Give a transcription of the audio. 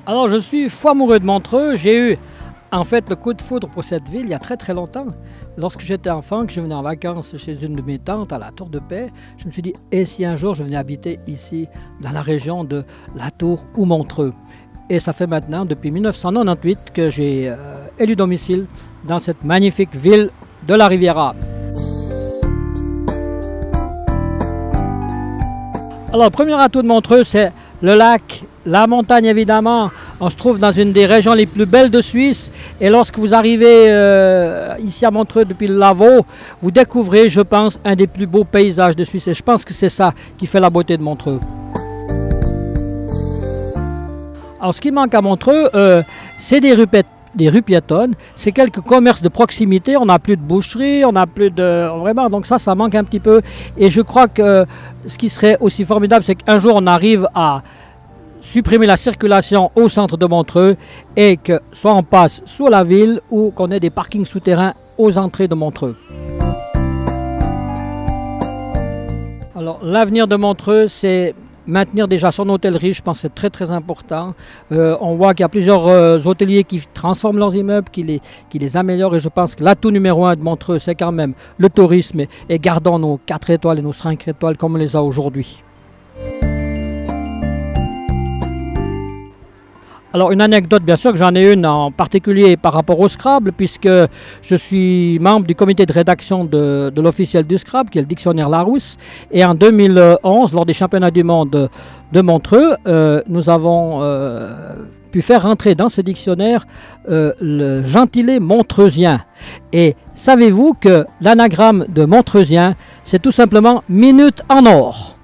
Alors je suis fou amoureux de Montreux. J'ai eu en fait le coup de foudre pour cette ville il y a très longtemps. Lorsque j'étais enfant, que je venais en vacances chez une de mes tantes à la Tour de Paix, je me suis dit, et si un jour je venais habiter ici, dans la région de la Tour ou Montreux. Et ça fait maintenant, depuis 1998, que j'ai élu domicile dans cette magnifique ville de la Riviera. Alors le premier atout de Montreux, c'est le lac, la montagne évidemment. On se trouve dans une des régions les plus belles de Suisse. Et lorsque vous arrivez ici à Montreux depuis le Lavaux, vous découvrez, je pense, un des plus beaux paysages de Suisse. Et je pense que c'est ça qui fait la beauté de Montreux. Alors ce qui manque à Montreux, c'est des rues piétonnes, c'est quelques commerces de proximité, on n'a plus de boucherie, on n'a plus de... Vraiment, donc ça manque un petit peu. Et je crois que ce qui serait aussi formidable, c'est qu'un jour on arrive à supprimer la circulation au centre de Montreux et que soit on passe sous la ville ou qu'on ait des parkings souterrains aux entrées de Montreux. Alors l'avenir de Montreux, c'est maintenir déjà son hôtellerie, je pense que c'est très important. On voit qu'il y a plusieurs hôteliers qui transforment leurs immeubles, qui les améliorent, et je pense que l'atout numéro 1 de Montreux, c'est quand même le tourisme, et gardons nos 4 étoiles et nos 5 étoiles comme on les a aujourd'hui. Alors une anecdote, bien sûr que j'en ai une en particulier par rapport au Scrabble, puisque je suis membre du comité de rédaction de l'officiel du Scrabble, qui est le dictionnaire Larousse. Et en 2011, lors des championnats du monde de Montreux, nous avons pu faire rentrer dans ce dictionnaire le gentilé montreusien. Et savez-vous que l'anagramme de montreusien, c'est tout simplement minute en or?